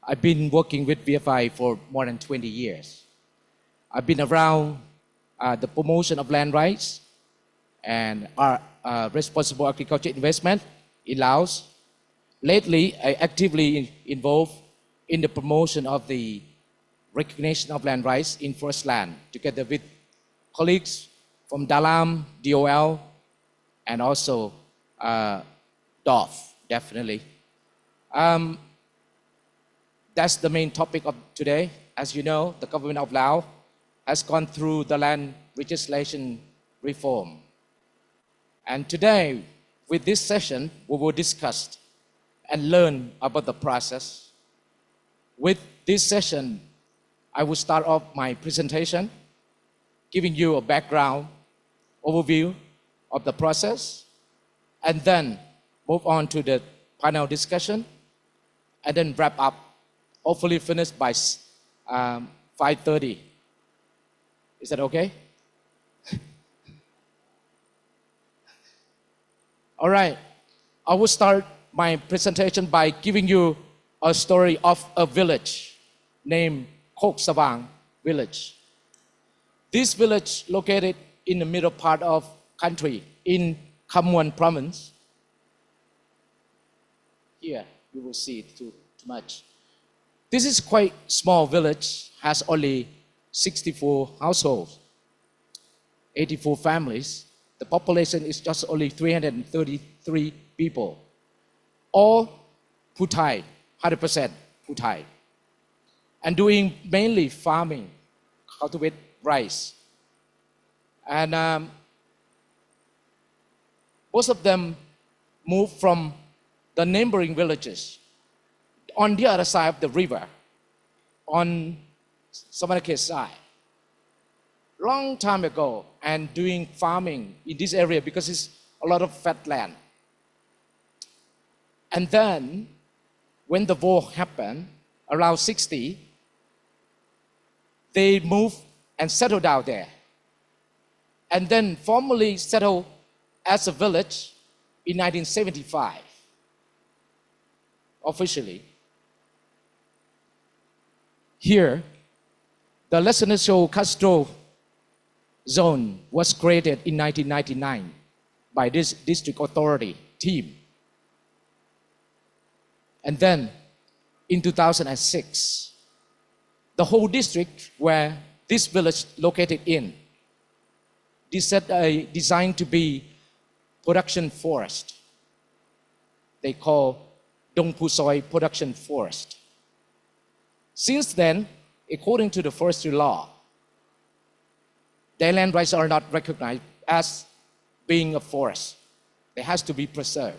I've been working with VFI for more than 20 years. I've been around the promotion of land rights and responsible agriculture investment in Laos. Lately, I actively involved in the promotion of the recognition of land rights in forest land, together with colleagues from Dalam, DOL, and also DOF, definitely. That's the main topic of today. As you know, the government of Laos has gone through the land legislation reform. And today, with this session, we will discuss and learn about the process. With this session, I will start off my presentation, giving you a background overview of the process, and then move on to the panel discussion, and then wrap up, hopefully finished by 5:30. Is that okay? All right, I will start my presentation by giving you a story of a village named Khouangvichit village. This village located in the middle part of country in Khouangvichit province. Here, you will see it too much. This is quite small village, has only 64 households, 84 families. The population is just only 333 people. All Puthai, 100% Puthai. And doing mainly farming, cultivate rice. And most of them moved from the neighboring villages on the other side of the river, on Savanakhet side. Long time ago, and doing farming in this area because it's a lot of fat land. And then, when the war happened, around 60, they moved and settled down there. And then formally settled as a village in 1975, officially. Here, the residential Castro zone was created in 1999 by this district authority team. And then in 2006, the whole district where this village located in, designed to be production forest. They call Dong Pusoy production forest. Since then, according to the forestry law, their land rights are not recognized as being a forest. They has to be preserved.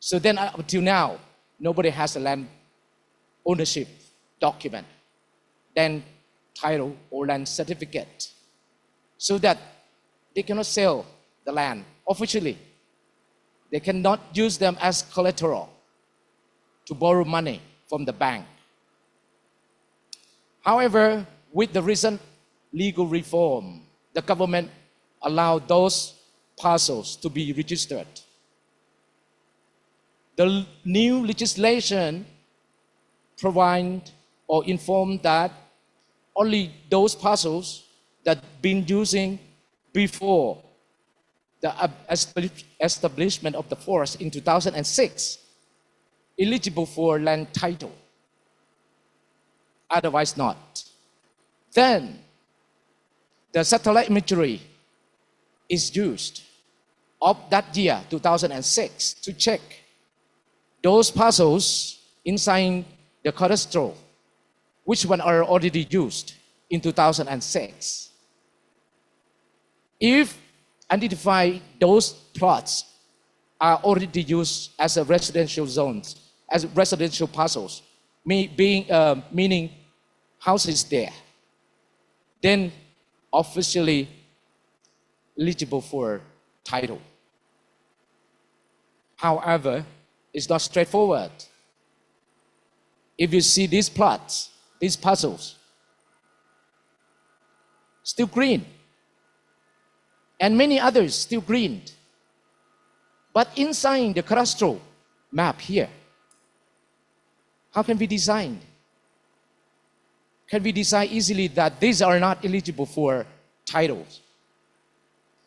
So then up until now, nobody has a land ownership document, then title or land certificate, so that they cannot sell the land officially. They cannot use them as collateral to borrow money from the bank. However, with the recent legal reform, the government allowed those parcels to be registered. The new legislation provide or inform that only those parcels that been using before the establishment of the forest in 2006 eligible for land title, otherwise not. Then the satellite imagery is used of that year, 2006, to check those parcels inside the cadastral, which one are already used in 2006. If identify those plots are already used as a residential zones, as residential parcels, meaning houses there, then officially eligible for title. However, it's not straightforward. If you see these plots, these parcels, still green, and many others still green. But inside the cadastral map here, How can we design? Can we decide easily that these are not eligible for titles?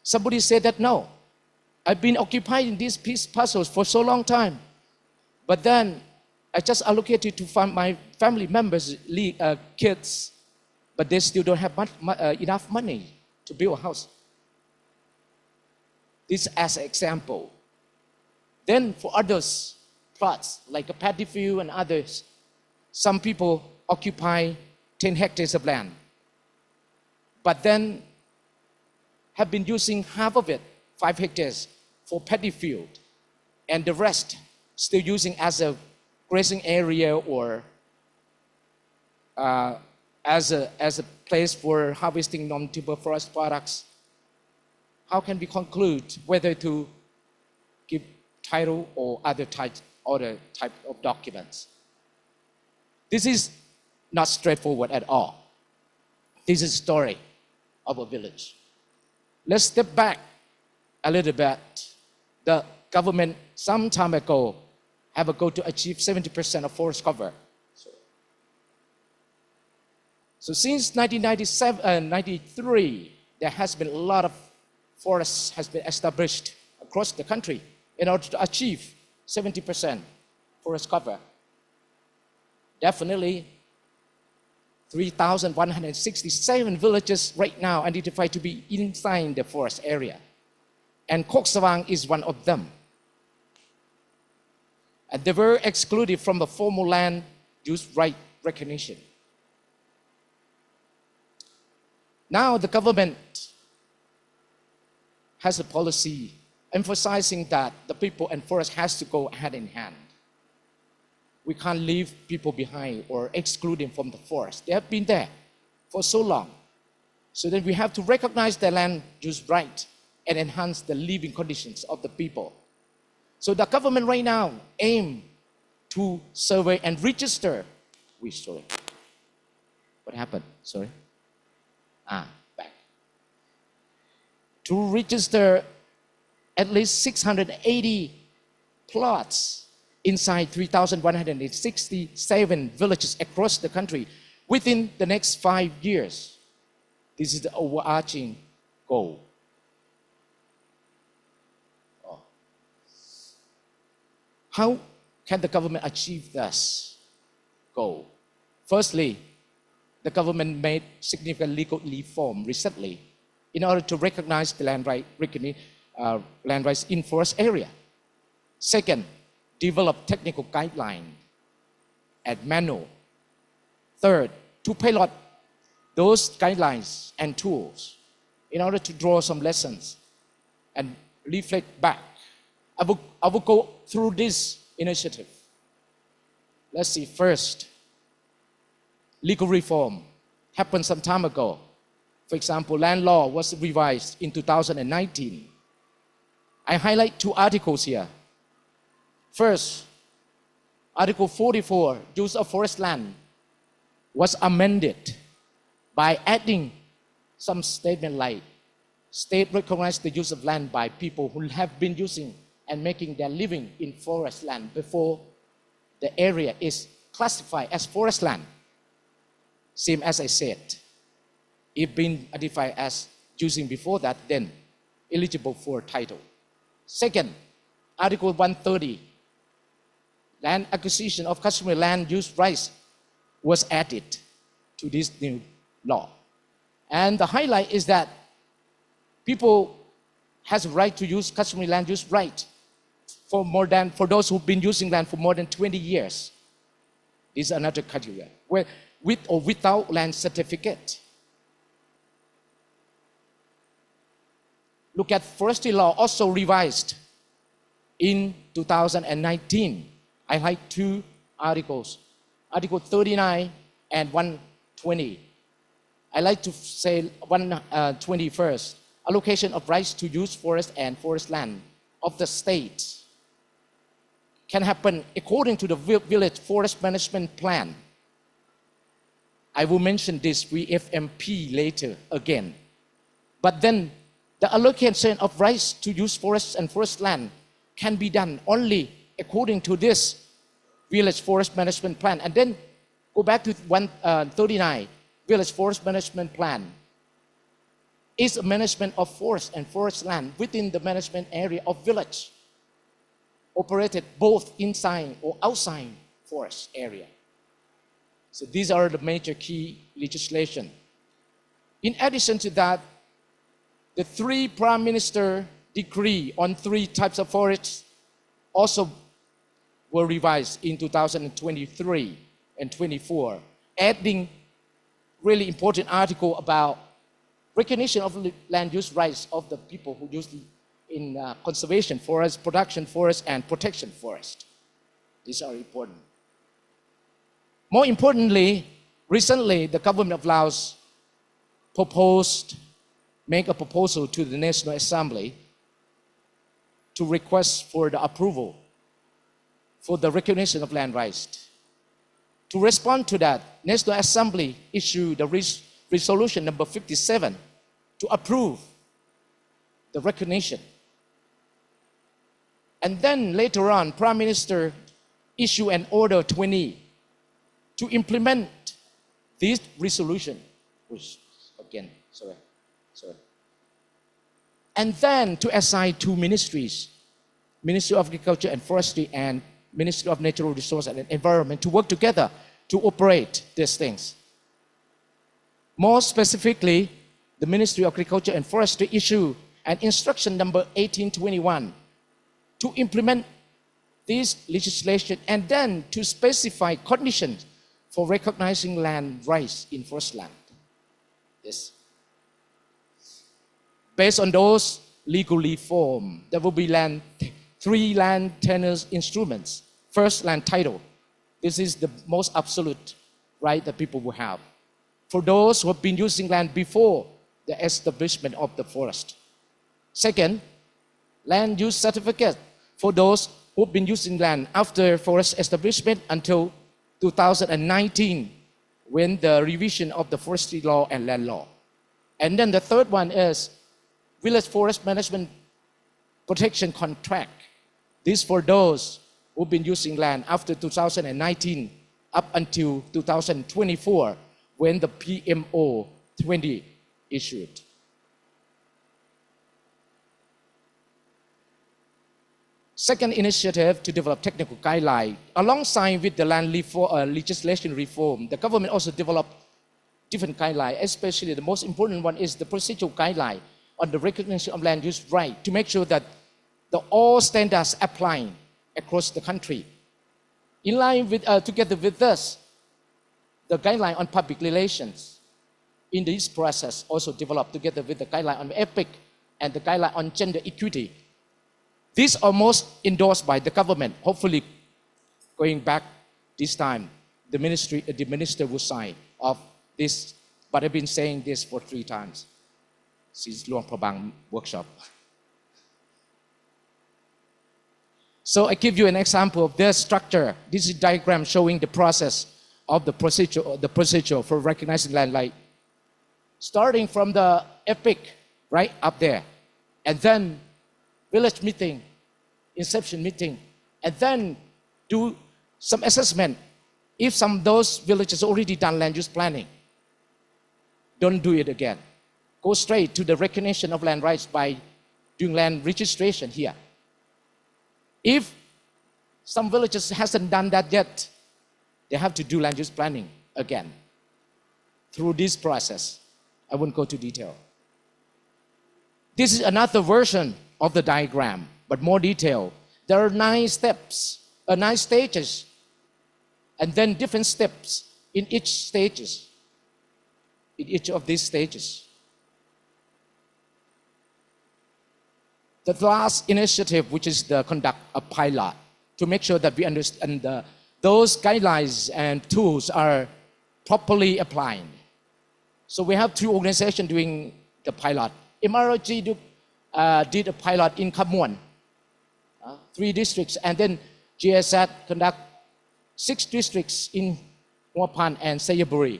Somebody said that no. I've been occupied in these piece puzzles for so long time. But then I just allocated to my family members, kids, but they still don't have enough money to build a house. This as an example. Then for others, plots like a paddy field and others, some people occupy 10 hectares of land, but then have been using half of it, 5 hectares, for paddy field, and the rest still using as a grazing area or as a place for harvesting non-timber forest products. How can we conclude whether to give title or other type of documents? This is not straightforward at all. This is a story of a village. Let's step back a little bit. The government some time ago have a goal to achieve 70% of forest cover. So since 1993, there has been a lot of forests has been established across the country in order to achieve 70% forest cover. Definitely, 3,167 villages right now identified to be inside the forest area. And Khouangvichit is one of them. And they were excluded from the formal land use right recognition. Now the government has a policy emphasizing that the people and forest has to go hand in hand. We can't leave people behind or exclude them from the forest. They have been there for so long. So then we have to recognize the land use right and enhance the living conditions of the people. So the government right now aim to survey and register. Sorry. What happened? Sorry. Back. To register at least 680 plots inside 3,167 villages across the country within the next 5 years. This is the overarching goal. How can the government achieve this goal? Firstly, the government made significant legal reform recently in order to recognize the land rights in forest area. Second, develop technical guidelines and manual. Third, to pilot those guidelines and tools in order to draw some lessons and reflect back. I will go through this initiative. Let's see. First, legal reform happened some time ago. For example, land law was revised in 2019. I highlight 2 articles here. First, Article 44, use of forest land, was amended by adding some statement like, state recognized the use of land by people who have been using and making their living in forest land before the area is classified as forest land. Same as I said, if been identified as using before that, then eligible for title. Second, Article 130, land acquisition of customary land use rights was added to this new law. And the highlight is that people has a right to use customary land use right for those who've been using land for more than 20 years. This is another criteria, where with or without land certificate. Look at forestry law, also revised in 2019. I highlight 2 articles, Article 39 and 120. I like to say 120 first. Allocation of rights to use forest and forest land of the state can happen according to the village forest management plan. I will mention this VFMP later again. But then the allocation of rights to use forests and forest land can be done only according to this Village Forest Management Plan. And then go back to 139, Village Forest Management Plan is a management of forest and forest land within the management area of village, operated both inside or outside forest area. So these are the major key legislation. In addition to that, the 3 Prime Minister decree on 3 types of forests also were revised in 2023 and 24, adding really important article about recognition of land use rights of the people who use in conservation forest, production forest, and protection forest. These are important. More importantly, recently the government of Laos make a proposal to the National Assembly to request for the approval for the recognition of land rights. To respond to that, National Assembly issued the resolution number 57 to approve the recognition. And then later on, Prime Minister issued an order 20 to implement this resolution, and then to assign 2 ministries, Ministry of Agriculture and Forestry and Ministry of Natural Resources and Environment, to work together to operate these things. More specifically, the Ministry of Agriculture and Forestry issued an instruction number 1821 to implement this legislation and then to specify conditions for recognizing land rights in forest land. Yes. Based on those legal reform, there will be 3 land tenure instruments. First, land title. This is the most absolute right that people will have for those who have been using land before the establishment of the forest. Second, land use certificate for those who have been using land after forest establishment until 2019, when the revision of the forestry law and land law. And then the third one is Village Forest Management Protection Contract. This for those who've been using land after 2019 up until 2024, when the PMO 20 issued. Second initiative to develop technical guidelines. Alongside with the land legislation reform, the government also developed different guidelines, especially the most important one is the procedural guideline on the recognition of land use right, to make sure that all standards apply across the country. In line with, together with this, the guideline on public relations in this process also developed together with the guideline on EPIC and the guideline on gender equity. These are most endorsed by the government. Hopefully, going back this time, the minister will sign off this, but I've been saying this for 3 times since Luang Prabang workshop. So I give you an example of their structure. This is a diagram showing the process of the procedure for recognizing land right. Starting from the EPIC, right up there, and then village meeting, inception meeting, and then do some assessment. If some of those villages already done land use planning, don't do it again. Go straight to the recognition of land rights by doing land registration here. If some villages hasn't done that yet, they have to do land use planning again. Through this process, I won't go to detail. This is another version of the diagram, but more detail. There are 9 steps, 9 stages, and then different steps in each of these stages. The last initiative, which is the conduct a pilot, to make sure that we understand those guidelines and tools are properly applied. So we have 2 organizations doing the pilot. MROG did a pilot in Kham Muon, 3 districts, and then GSZ conduct 6 districts in Hua Phan and Sayaburi.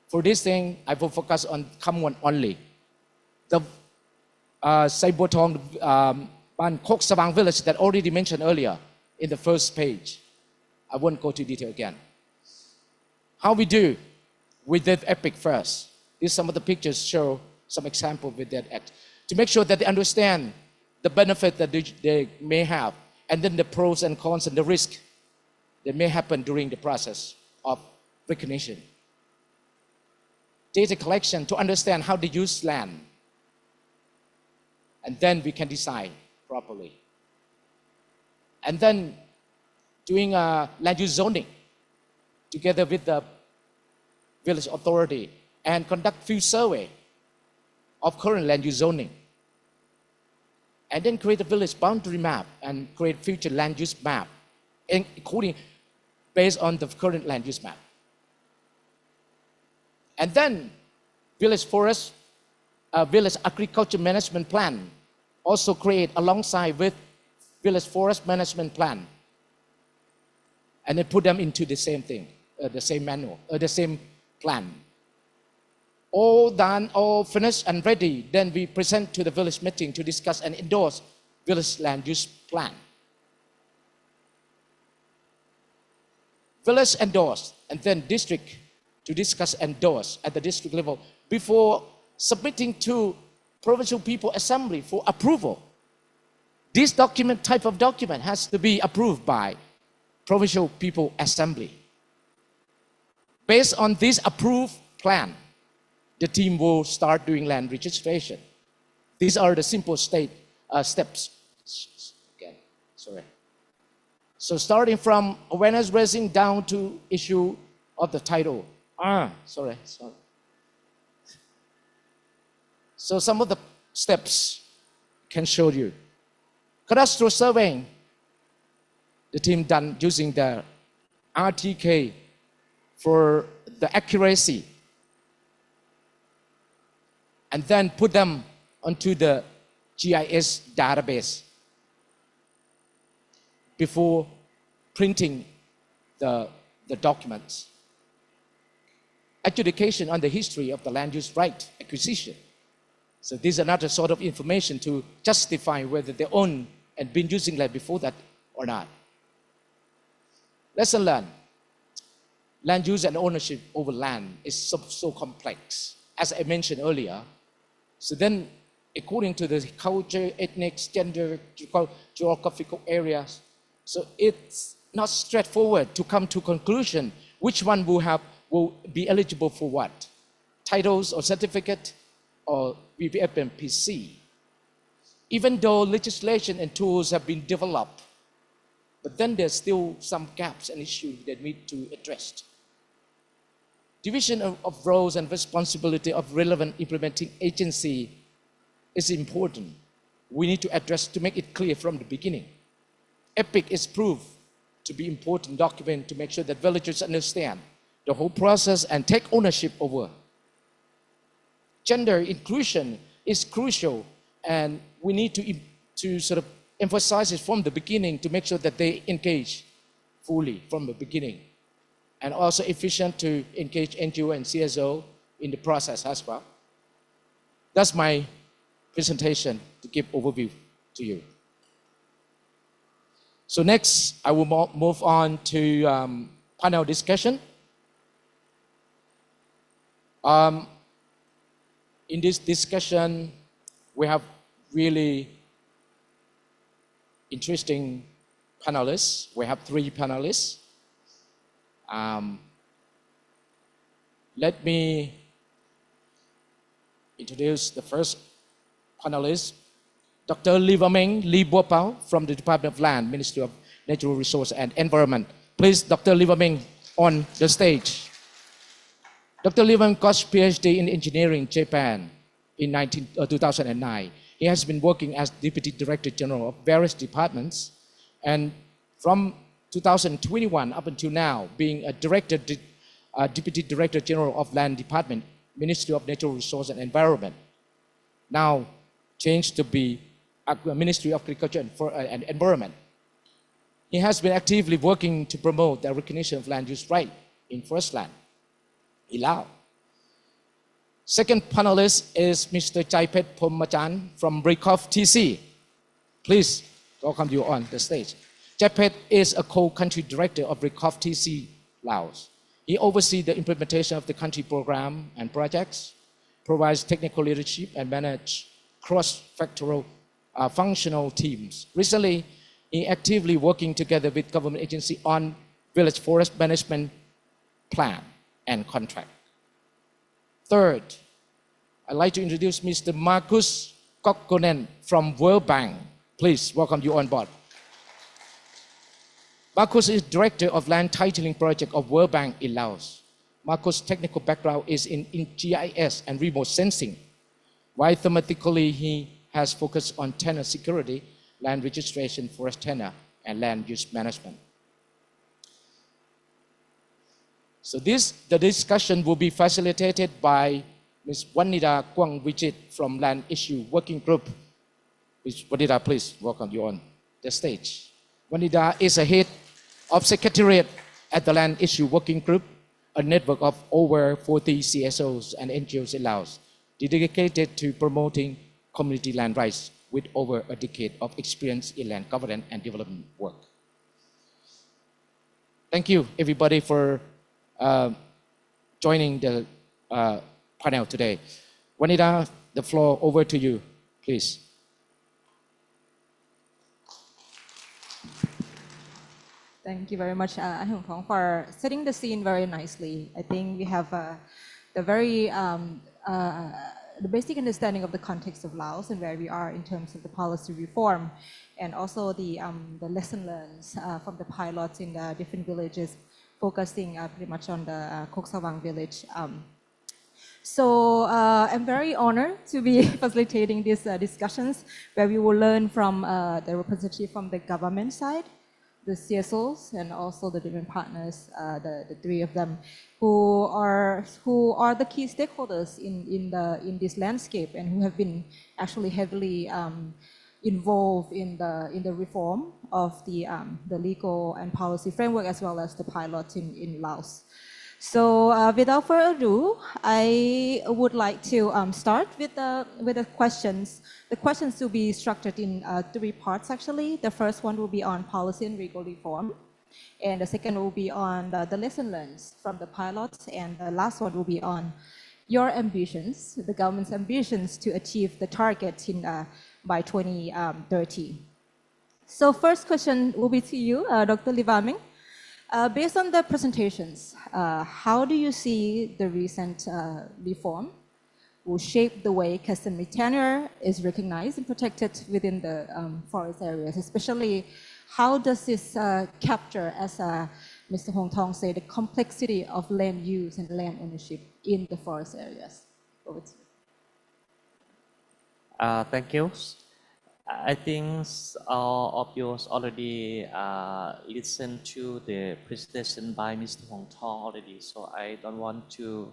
For this thing, I will focus on Kham Muon only. The Sai Bo Thong, Ban Kok Savang village that already mentioned earlier in the first page. I won't go to detail again. How we do? We did EPIC first. These some of the pictures show some example with that act. To make sure that they understand the benefit that they may have, and then the pros and cons and the risk that may happen during the process of recognition. Data collection to understand how they use land. And then we can decide properly. And then doing land use zoning together with the village authority and conduct field survey of current land use zoning. And then create a village boundary map and create future land use map, including based on the current land use map. And then village forest, village agriculture management plan also create alongside with village forest management plan. And then put them into the same thing, the same manual, the same plan. All done, all finished and ready, then we present to the village meeting to discuss and endorse village land use plan. Village endorse, and then district to discuss endorse at the district level before submitting to Provincial People Assembly for approval. This document, type of document, has to be approved by Provincial People Assembly. Based on this approved plan, the team will start doing land registration. These are the simple steps. Again, sorry. So starting from awareness raising down to issue of the title. Sorry. So some of the steps can show you. Cadastral surveying, the team done using the RTK for the accuracy, and then put them onto the GIS database before printing the documents. Adjudication on the history of the land use right acquisition. So these are another sort of information to justify whether they own and been using land before that or not. Lesson learned. Land use and ownership over land is so complex, as I mentioned earlier. So then, according to the culture, ethnic, gender, geographical areas, so it's not straightforward to come to conclusion which one will be eligible for what, titles or certificate or VPF and PC. Even though legislation and tools have been developed, but then there's still some gaps and issues that need to be addressed. Division of roles and responsibility of relevant implementing agency is important. We need to address to make it clear from the beginning. EPIC is proved to be important document to make sure that villagers understand the whole process and take ownership over. Gender inclusion is crucial, and we need to sort of emphasize it from the beginning to make sure that they engage fully from the beginning. And also efficient to engage NGO and CSO in the process as well. That's my presentation to give overview to you. So next, I will move on to panel discussion. In this discussion, we have really interesting panelists. We have 3 panelists. Let me introduce the first panelist, Dr. Leevameng Leebouapao from the Department of Land, Ministry of Natural Resources and Environment. Please, Dr. Leevameng on the stage. Dr. Leevameng got PhD in engineering Japan in 2009. He has been working as Deputy Director General of various departments, and from 2021 up until now, being a Deputy Director General of Land Department, Ministry of Natural Resources and Environment. Now changed to be Ministry of Agriculture and Environment. He has been actively working to promote the recognition of land use right in first land in Laos. Second panelist is Mr. Chaipheth from RECOFTC. Please welcome you on the stage. Chaipheth is a co-country director of RECOFTC Laos. He oversees the implementation of the country program and projects, provides technical leadership, and manages cross-sectoral functional teams. Recently, he actively working together with government agency on village forest management plan and contract. Third, I'd like to introduce Mr. Markus Kukkonen from World Bank. Please welcome you on board. Markus is Director of Land Titling Project of World Bank in Laos. Markus' technical background is in GIS and remote sensing, while thematically he has focused on tenure security, land registration, forest tenure, and land use management. So the discussion will be facilitated by Ms. Vanida Khouangvichit from Land Issue Working Group. Ms. Vanida, please welcome you on the stage. Vanida is a head of Secretariat at the Land Issue Working Group, a network of over 40 CSOs and NGOs in Laos, dedicated to promoting community land rights with over a decade of experience in land governance and development work. Thank you, everybody, for joining the panel today. Vanida, the floor over to you, please. Thank you very much, Hongthong, for setting the scene very nicely. I think we have the very the basic understanding of the context of Laos and where we are in terms of the policy reform, and also the lesson learned from the pilots in the different villages, focusing pretty much on the Khouangvichit village. So I'm very honored to be facilitating these discussions where we will learn from the representative from the government side, the CSOs, and also the different partners, the three of them, who are the key stakeholders in this landscape and who have been actually heavily involved in the reform of the legal and policy framework as well as the pilots in Laos. So without further ado, I would like to start with the questions. The questions will be structured in three parts actually. The first one will be on policy and legal reform, and the second will be on the lesson learned from the pilots, and the last one will be on your ambitions, the government's ambitions to achieve the targets by 2030. So first question will be to you, Dr. Leevameng. Based on the presentations, how do you see the recent reform will shape the way customary tenure is recognized and protected within the forest areas? Especially, how does this capture, as Mr. Hongthong said, the complexity of land use and land ownership in the forest areas? Over to you. Thank you. I think all of you already listened to the presentation by Mr. Hongthong already, so I don't want to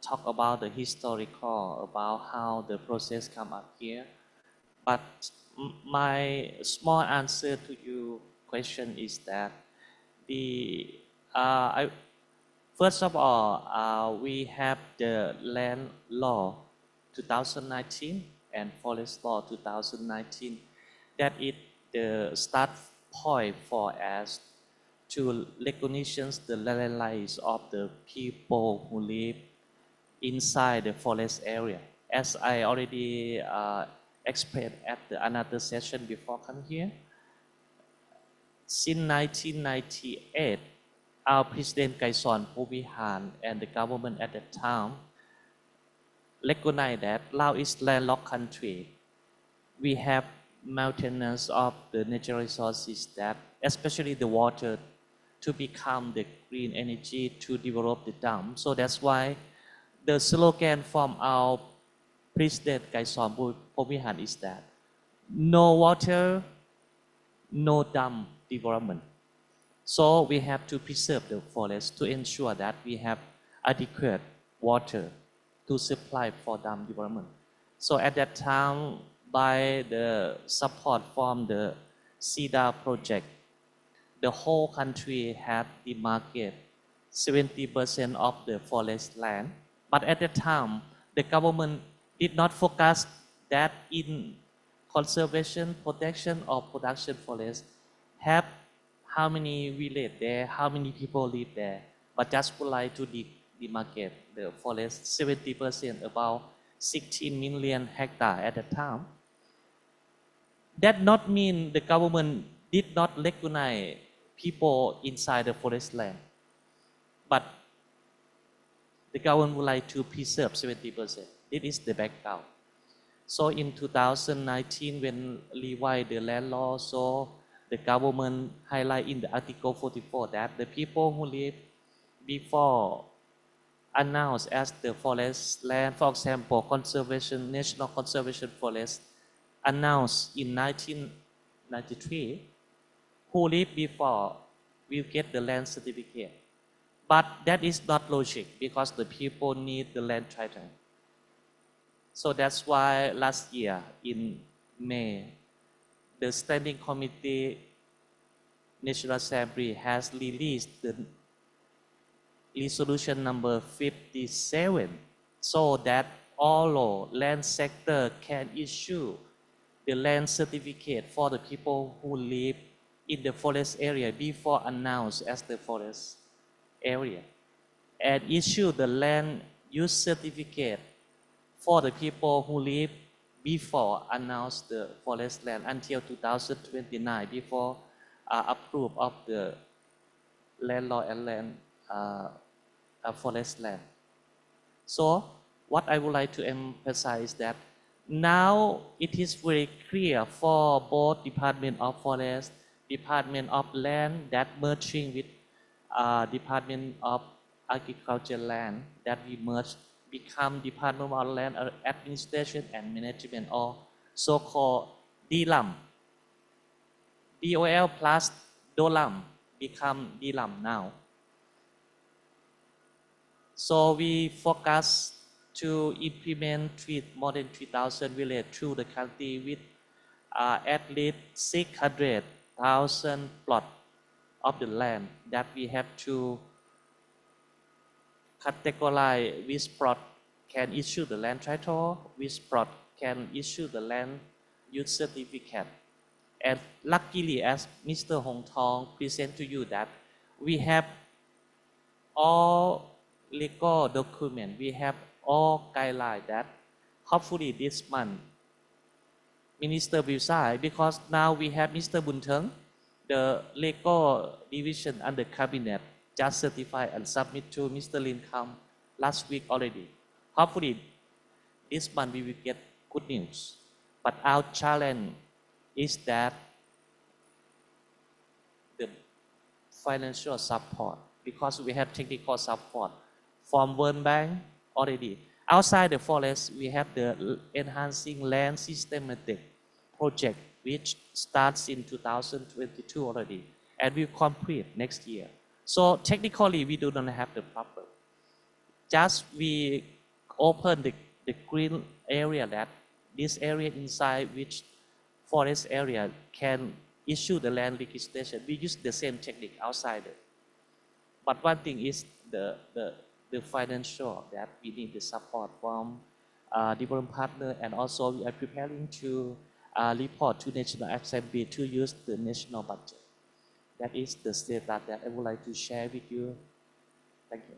talk about the historical, about how the process come up here. But my small answer to your question is that first of all, we have the land law 2019 and Forest Law 2019. That is the start point for us to recognize the land rights of the people who live inside the forest area. As I already explained at another session before coming here, since 1998, our President Kaison Phommachanh and the government at that time recognize that Laos is landlocked country. We have maintenance of the natural resources, that especially the water, to become the green energy to develop the dam. So that's why the slogan from our President Kaison Phommachanh is that no water, no dam development. So we have to preserve the forest to ensure that we have adequate water to supply for dam development. So at that time, by the support from the CEDA project, the whole country had demarcated 70% of the forest land. But at that time, the government did not focus that in conservation, protection, or production forest. have how many village there, how many people live there, but just would like to demarcate the forest 70%, about 16 million hectare at the time. That not mean the government did not recognize people inside the forest land, but the government would like to preserve 70%. This is the background. So in 2019, when revise the land law, so the government highlight in the Article 44 that the people who live before announced as the forest land, for example, conservation, national conservation forest, announced in 1993, who live before will get the land certificate. But that is not logic because the people need the land title. So that's why last year in May, the Standing Committee National Assembly has released the resolution number 57 so that all land sector can issue the land certificate for the people who live in the forest area before announced as the forest area, and issue the land use certificate for the people who live before announced the forest land until 2029 before approve of the land law and land forest land. So what I would like to emphasize that now it is very clear for both Department of Forest, Department of Land that merging with Department of Agriculture Land that we merge become Department of Land Administration and Management, or so-called DLAM. DOL plus DOLAM become DLAM now. So we focus to implement more than 3,000 villages through the country with at least 600,000 plots of the land that we have to categorize which plot can issue the land title, which plot can issue the land use certificate. And luckily, as Mr. Hongthong present to you that we have all legal documents, we have all guidelines that hopefully this month Minister will sign, because now we have Mr. Buntheng, the legal division under cabinet just certified and submit to Mr. Lin Kam last week already. Hopefully this month we will get good news. But our challenge is that the financial support, because we have technical support from World Bank already. Outside the forest, we have the enhancing land systematic project, which starts in 2022 already, and will complete next year. So technically, we do not have the problem. Just we open the green area, that this area inside which forest area can issue the land legislation. We use the same technique outside it. But one thing is the financial, that we need the support from different partner, and also we are preparing to report to National Assembly to use the national budget. That is the status that I would like to share with you. Thank you.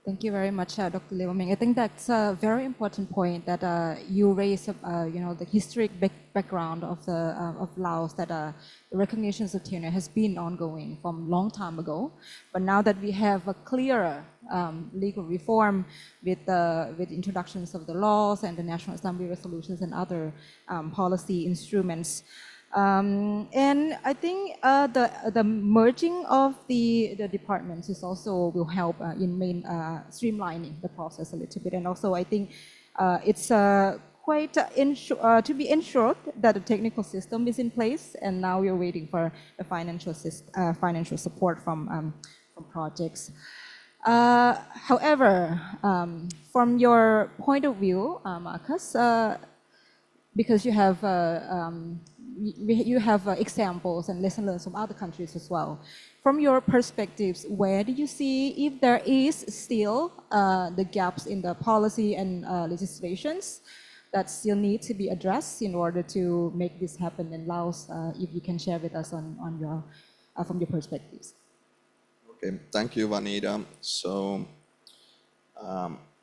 Thank you very much, Dr. Leevameng. I think that's a very important point that you raised, the historic background of Laos, that the recognition of tenure has been ongoing from a long time ago. But now that we have a clearer legal reform with introductions of the laws and the National Assembly resolutions and other policy instruments, and I think the merging of the departments is also will help in streamlining the process a little bit. And also I think it's quite to be ensured that the technical system is in place, and now we're waiting for the financial support from projects. However, from your point of view, Markus, because you have examples and lessons learned from other countries as well. From your perspectives, where do you see if there is still the gaps in the policy and legislations that still need to be addressed in order to make this happen in Laos? If you can share with us on your, from your perspectives. Okay, thank you, Vanida. So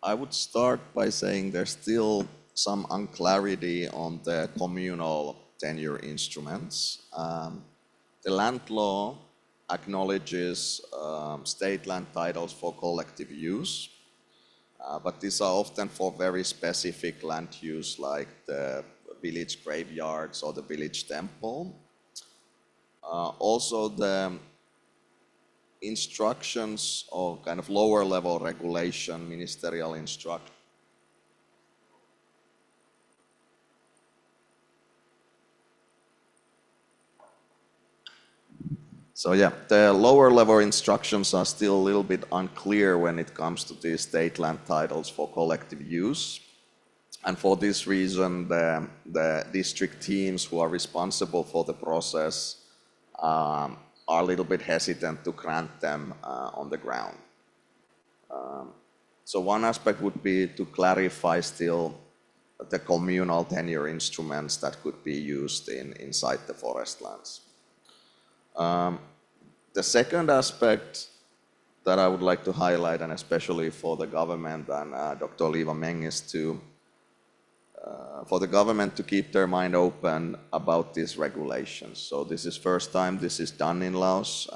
I would start by saying there's still some unclarity on the communal tenure instruments. The land law acknowledges state land titles for collective use, but these are often for very specific land use like the village graveyards or the village temple. Also, the instructions or kind of lower level regulation, ministerial instruction. So yeah, the lower level instructions are still a little bit unclear when it comes to these state land titles for collective use. And for this reason, the district teams who are responsible for the process are a little bit hesitant to grant them on the ground. So one aspect would be to clarify still the communal tenure instruments that could be used inside the forest lands. The second aspect that I would like to highlight, and especially for the government and Dr. Leevameng, is for the government to keep their mind open about these regulations. So this is first time this is done in Laos.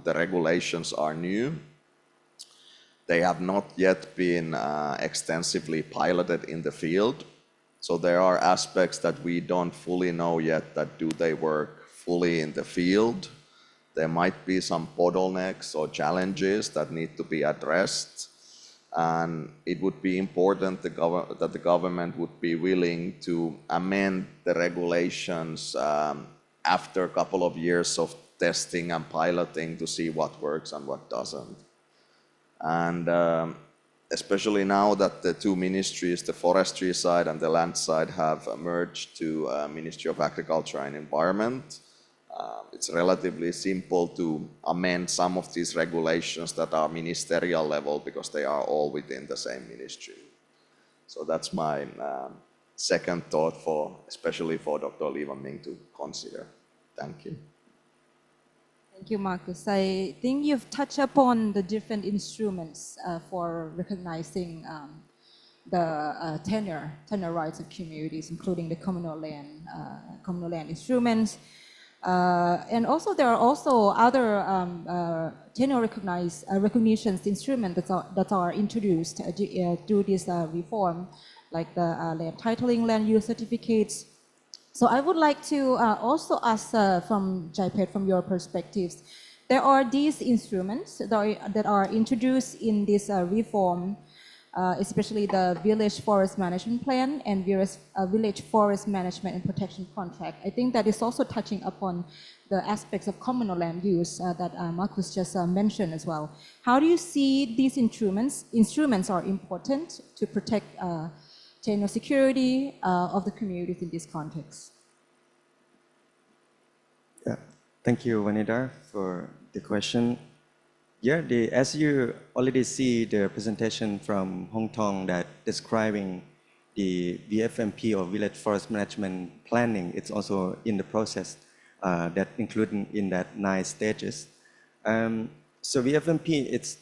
The regulations are new. They have not yet been extensively piloted in the field. So there are aspects that we don't fully know yet that do they work fully in the field. There might be some bottlenecks or challenges that need to be addressed. And it would be important that the government would be willing to amend the regulations after a couple of years of testing and piloting to see what works and what doesn't. And especially now that the two ministries, the forestry side and the land side, have merged to Ministry of Agriculture and Environment, it's relatively simple to amend some of these regulations that are ministerial level because they are all within the same ministry. So that's my second thought especially for Dr. Leevameng to consider. Thank you. Thank you, Markus. I think you've touched upon the different instruments for recognizing the tenure rights of communities, including the communal land instruments. And also there are also other tenure recognitions instruments that are introduced through this reform, like the land titling, land use certificates. So I would like to also ask from Chaipheth, from your perspectives, there are these instruments that are introduced in this reform, especially the Village Forest Management Plan and Village Forest Management and Protection Contract. I think that is also touching upon the aspects of communal land use that Markus just mentioned as well. How do you see these instruments? Instruments are important to protect tenure security of the communities in this context. Yeah, thank you, Vanida, for the question. Yeah, as you already see the presentation from Hongthong that describing the VFMP or Village Forest Management Planning, it's also in the process that including in that 9 stages. So VFMP, it's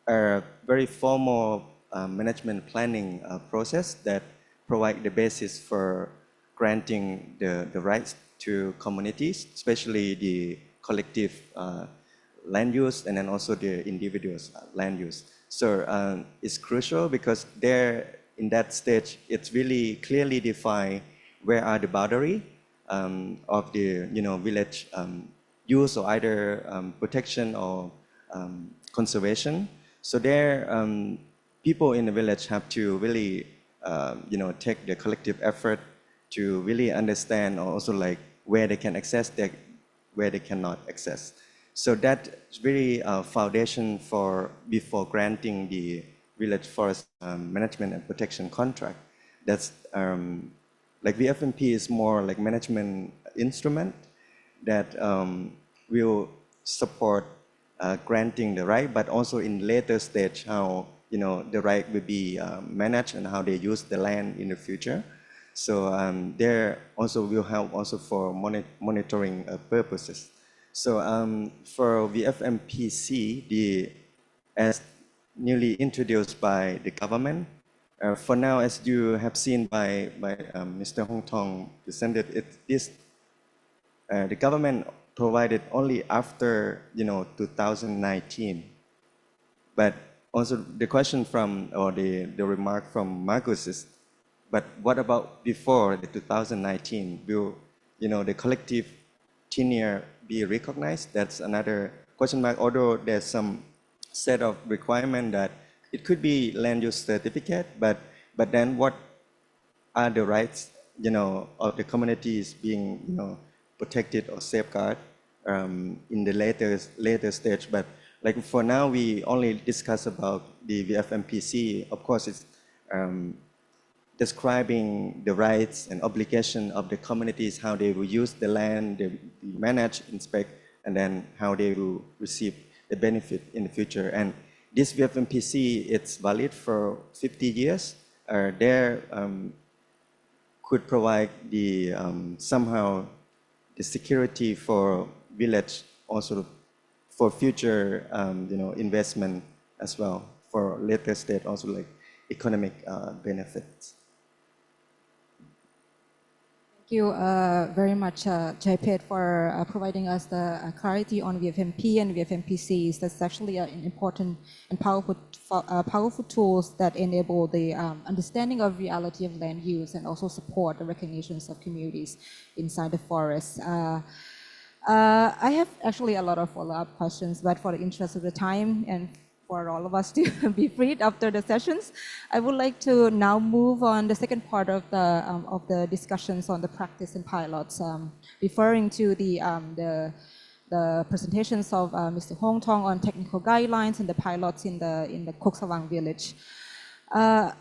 a very formal management planning process that provide the basis for granting the rights to communities, especially the collective land use and then also the individuals land use. So it's crucial because there in that stage, it's really clearly defined where are the boundary of the village use or either protection or conservation. So there, people in the village have to really take the collective effort to really understand also like where they can access, where they cannot access. So that is really a foundation before granting the village forest management and protection contract. That's like VFMP is more like management instrument that will support granting the right, but also in later stage how the right will be managed and how they use the land in the future. So there also will help also for monitoring purposes. So for VFMPC, as newly introduced by the government, for now, as you have seen by Mr. Hongthong presented, the government provided only after 2019. But also the question from, or the remark from Markus is, but what about before the 2019? Will the collective tenure be recognized? That's another question mark. Although there's some set of requirement that it could be land use certificate, but then what are the rights of the communities being protected or safeguarded in the later stage? But like for now, we only discuss about the VFMPC. Of course, it's describing the rights and obligation of the communities, how they will use the land, they manage, inspect, and then how they will receive the benefit in the future. And this VFMPC, it's valid for 50 years. There could provide the somehow the security for village, also for future investment as well, for later stage, also like economic benefits. Thank you very much, Chaipheth, for providing us the clarity on VFMP and VFMPCs. That's actually an important and powerful tools that enable the understanding of reality of land use and also support the recognitions of communities inside the forest. I have actually a lot of follow-up questions, but for the interest of the time and for all of us to be freed after the sessions, I would like to now move on the second part of the discussions on the practice and pilots, referring to the presentations of Mr. Hongthong on technical guidelines and the pilots in the Khouangvichit village.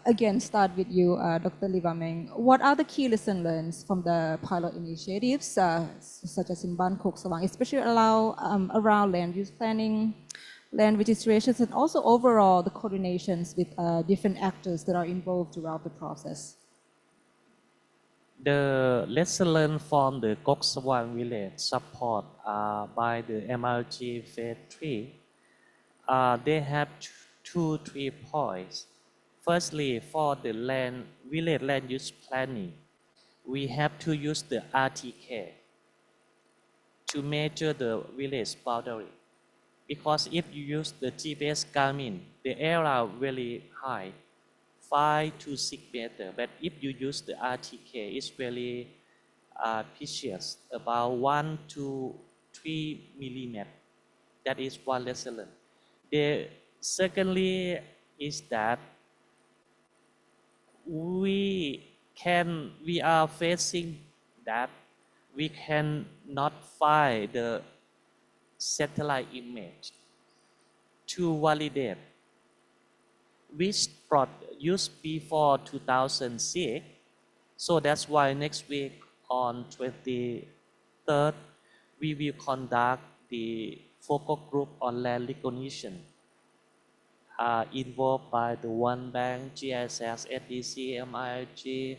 Again, start with you, Dr. Leevameng. What are the key lessons learned from the pilot initiatives, such as in Ban Khouangvichit, especially around land use planning, land registrations, and also overall the coordinations with different actors that are involved throughout the process? The lesson learned from the Khouangvichit village support by the MRG Phase 3, they have 2-3 points. Firstly, for the village land use planning, we have to use the RTK to measure the village boundary. Because if you use the GPS Garmin, the area very high, 5 to 6 meters. But if you use the RTK, it's very precious, about 1 to 3 millimeters. That is one lesson learned. Secondly, is that we are facing that we cannot find the satellite image to validate which plot used before 2006. So that's why next week on 23rd, we will conduct the focus group on land recognition involved by the One Bank, GSS, SDC, MIG,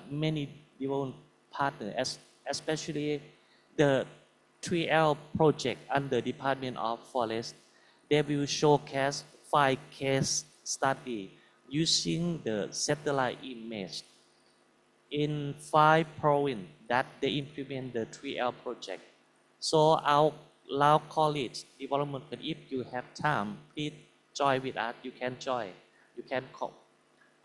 many different partners, especially the 3L project under Department of Forest. They will showcase 5 case study using the satellite image in 5 provinces that they implement the 3L project. So our Lao College Development, if you have time, please join with us. You can join. You can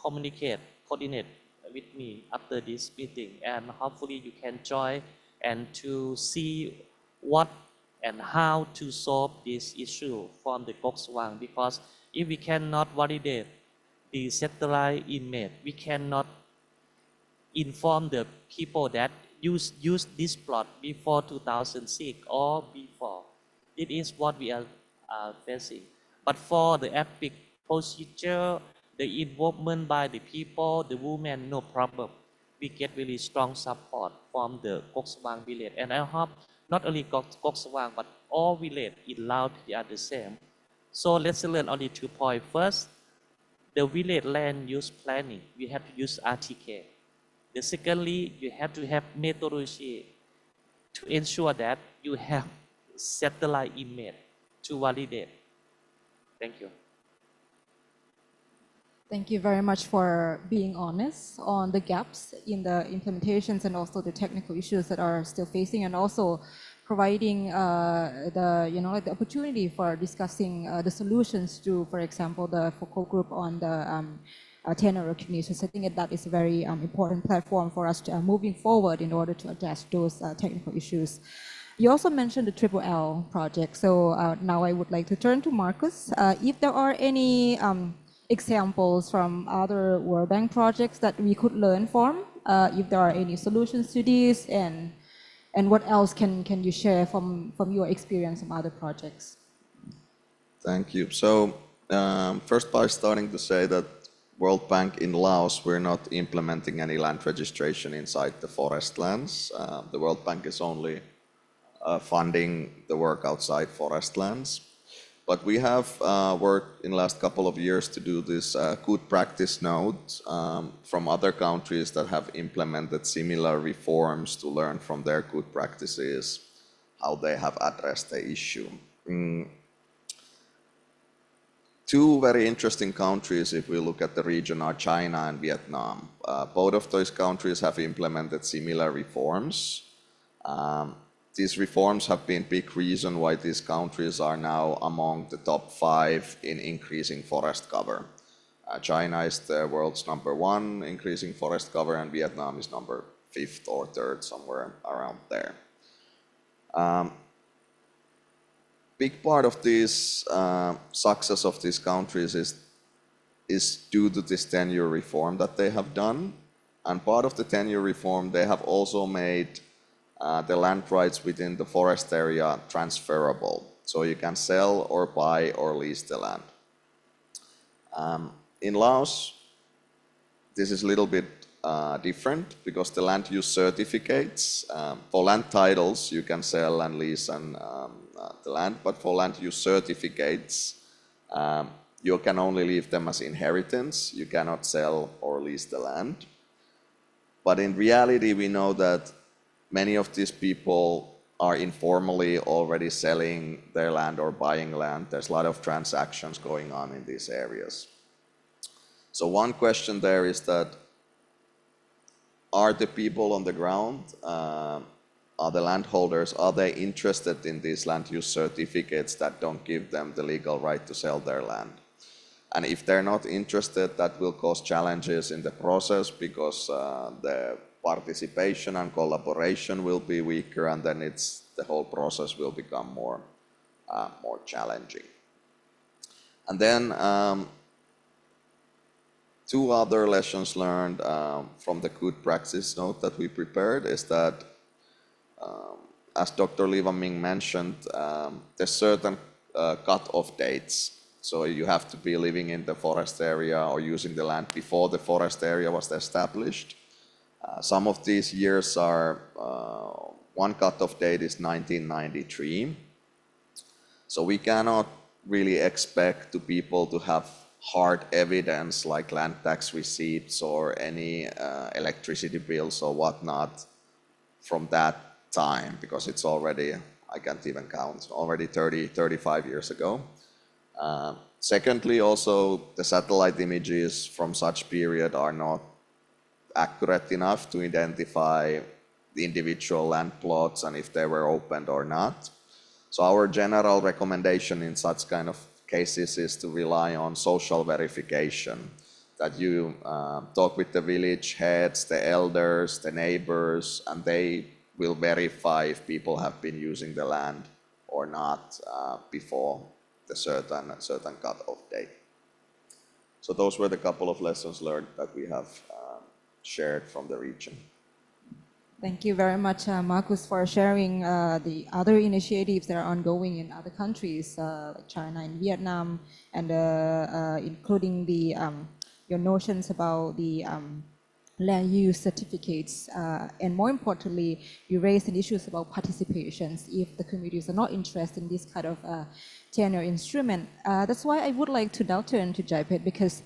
communicate, coordinate with me after this meeting, and hopefully you can join and to see what and how to solve this issue from the Khouangvichit, because if we cannot validate the satellite image, we cannot inform the people that use this plot before 2006 or before. It is what we are facing. But for the epic procedure, the involvement by the people, the women, no problem. We get really strong support from the Khouangvichit village. And I hope not only Khouangvichit, but all villages in Laos are the same. So let's learn only 2 points. First, the village land use planning, we have to use RTK. Secondly, you have to have methodology to ensure that you have satellite image to validate. Thank you. Thank you very much for being honest on the gaps in the implementations and also the technical issues that are still facing, and also providing the opportunity for discussing the solutions to, for example, the focal group on the tenure recognition. So I think that is a very important platform for us to, moving forward in order to address those technical issues. You also mentioned the Triple L project. So now I would like to turn to Markus. If there are any examples from other World Bank projects that we could learn from, if there are any solutions to this, and what else can you share from your experience from other projects? Thank you. So first by starting to say that World Bank in Laos, we're not implementing any land registration inside the forest lands. The World Bank is only funding the work outside forest lands. But we have worked in the last couple of years to do this good practice note from other countries that have implemented similar reforms to learn from their good practices, how they have addressed the issue. Two very interesting countries, if we look at the region, are China and Vietnam. Both of those countries have implemented similar reforms. These reforms have been a big reason why these countries are now among the top 5 in increasing forest cover. China is the world's #1 increasing forest cover, and Vietnam is number 5th or 3rd, somewhere around there. Big part of this success of these countries is due to this tenure reform that they have done. And part of the tenure reform, they have also made the land rights within the forest area transferable. So you can sell or buy or lease the land. In Laos, this is a little bit different because the land use certificates, for land titles you can sell and lease the land, but for land use certificates you can only leave them as inheritance. You cannot sell or lease the land. But in reality we know that many of these people are informally already selling their land or buying land. There's a lot of transactions going on in these areas. So one question there is that, are the people on the ground, are the landholders, are they interested in these land use certificates that don't give them the legal right to sell their land? And if they're not interested, that will cause challenges in the process because the participation and collaboration will be weaker, and then the whole process will become more challenging. And then 2 other lessons learned from the good practice note that we prepared is that, as Dr. Leevameng mentioned, there's certain cut-off dates. So you have to be living in the forest area or using the land before the forest area was established. Some of these years are, one cut-off date is 1993. So we cannot really expect people to have hard evidence like land tax receipts or any electricity bills or whatnot from that time, because it's already, I can't even count, already 35 years ago. Secondly, also the satellite images from such period are not accurate enough to identify the individual land plots and if they were opened or not. So our general recommendation in such kind of cases is to rely on social verification, that you talk with the village heads, the elders, the neighbors, and they will verify if people have been using the land or not before the certain cut-off date. So those were the couple of lessons learned that we have shared from the region. Thank you very much, Markus, for sharing the other initiatives that are ongoing in other countries like China and Vietnam, and including the your notions about the land use certificates, and more importantly, you raised an issues about participations if the communities are not interested in this kind of tenure instrument. That's why I would like to now turn to Chaipheth, because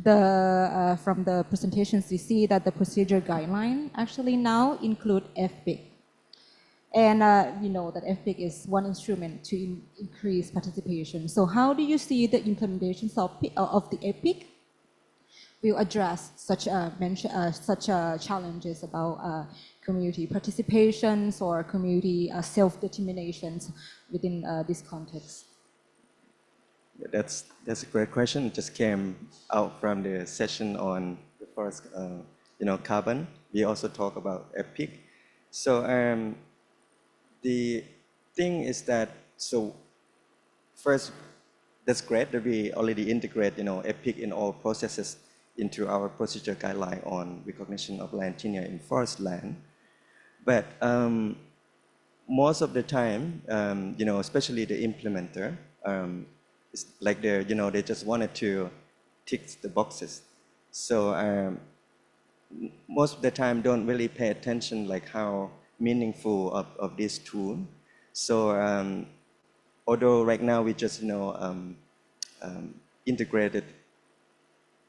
From the presentations, we see that the procedure guideline actually now include FPIC. And we know that FPIC is one instrument to increase participation. So how do you see the implementation of the FPIC will address such challenges about community participations or community self-determinations within this context? Yeah, that's a great question. It just came out from the session on the forest, carbon. We also talk about FPIC. So the thing is that, so first, that's great that we already integrate, FPIC in all processes into our procedure guideline on recognition of land tenure in forest land. But most of the time, especially the implementer, it's like they just wanted to tick the boxes. So most of the time don't really pay attention like how meaningful of this tool. So although right now we just integrated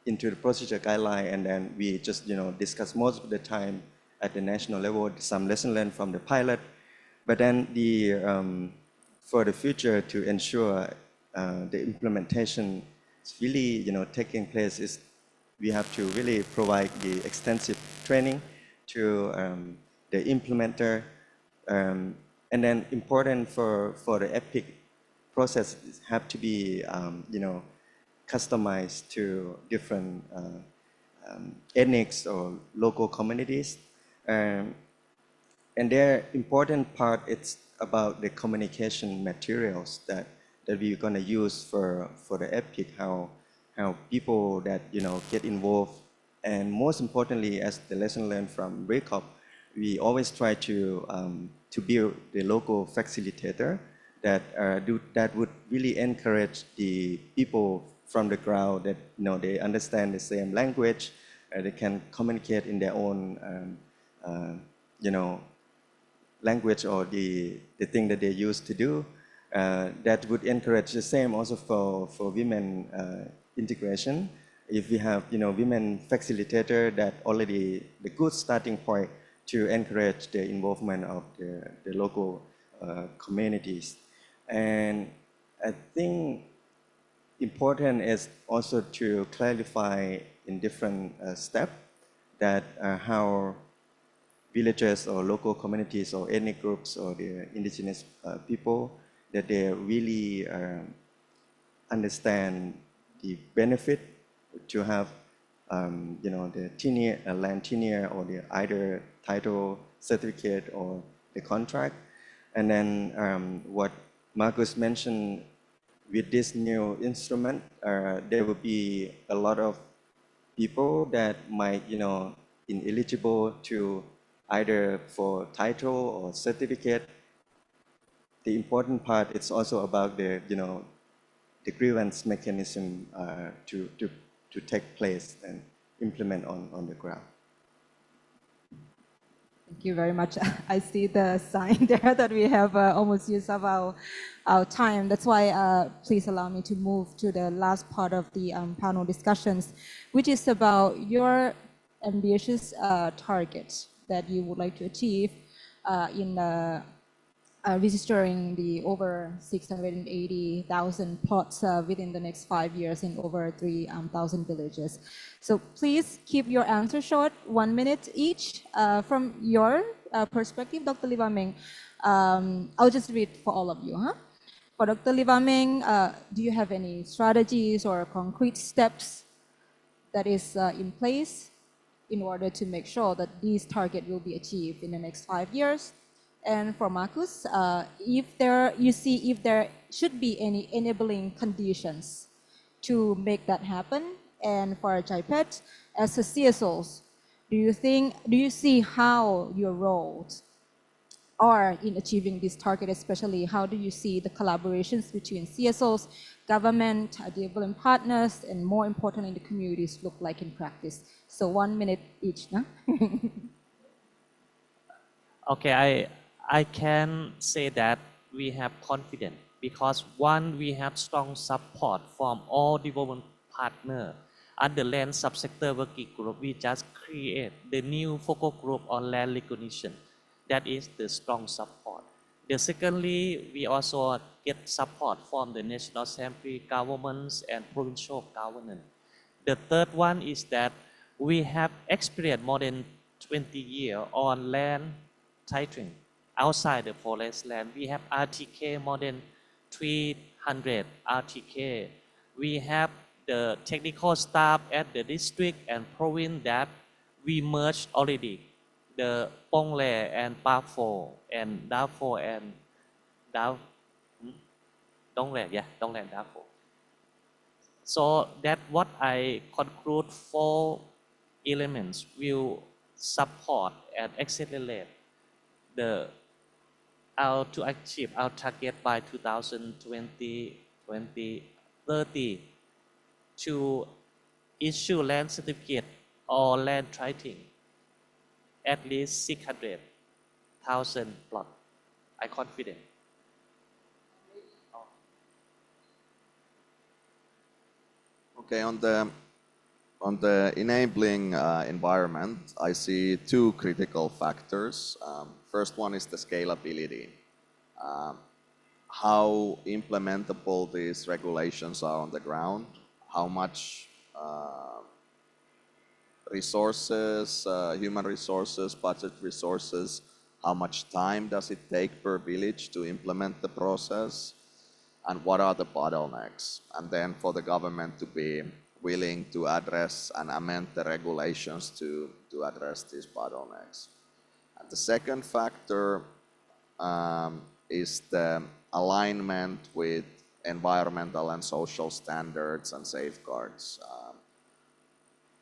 into the procedure guideline, and then we just discuss most of the time at the national level some lesson learned from the pilot. But then for the future to ensure the implementation is really taking place, is we have to really provide the extensive training to the implementer, and then important for the FPIC process have to be customized to different ethnics or local communities, and their important part it's about the communication materials that we're going to use for the FPIC, how people that get involved, and most importantly, as the lesson learned from RECOP, we always try to build the local facilitator that would really encourage the people from the ground that they understand the same language, they can communicate in their own language or the thing that they used to do. That would encourage the same also for women integration. If we have women facilitator, that already the good starting point to encourage the involvement of the local communities. And I think important is also to clarify in different steps that how villagers or local communities or ethnic groups or the indigenous people, that they really understand the benefit to have the tenure, land tenure, or the either title certificate or the contract. And then what Markus mentioned, with this new instrument, there will be a lot of people that might ineligible to either for title or certificate. The important part is also about the the grievance mechanism to take place and implement on the ground. Thank you very much. I see the sign there that we have almost used up our time. That's why please allow me to move to the last part of the panel discussions, which is about your ambitious targets that you would like to achieve in registering the over 680,000 plots within the next 5 years in over 3,000 villages. So please keep your answer short, 1 minute each. From your perspective, Dr. Leevameng, I'll just read for all of you. For Dr. Leevameng, do you have any strategies or concrete steps that is in place in order to make sure that these targets will be achieved in the next 5 years? And for Markus, if there should be any enabling conditions to make that happen, and for Chaipheth, as a CSOs, do you see how your roles are in achieving this target, especially how do you see the collaborations between CSOs, government, development partners, and more importantly, the communities look like in practice? So 1 minute each, no? Okay, I can say that we have confidence because one, we have strong support from all development partners Under land subsector working group, we just create the new focal group on land recognition. That is the strong support. Secondly, we also get support from the National Assembly governments and provincial government. The third one is that we have experience more than 20 years on land titling outside the forest land. We have RTK more than 300 RTK. We have the technical staff at the district and province that we merged already. The Pongle and Pafo and Dafo and Daf, Dongle, yeah, Dongle and Dafo. So that what I conclude 4 elements will support and accelerate how to achieve our target by 2020-2030 to issue land certificate or land titling at least 600,000 plot. I confident. Okay, on the enabling environment, I see 2 critical factors. First one is the scalability. How implementable these regulations are on the ground, how much resources, human resources, budget resources, how much time does it take per village to implement the process, and what are the bottlenecks? And then for the government to be willing to address and amend the regulations to address these bottlenecks. And the second factor is the alignment with environmental and social standards and safeguards.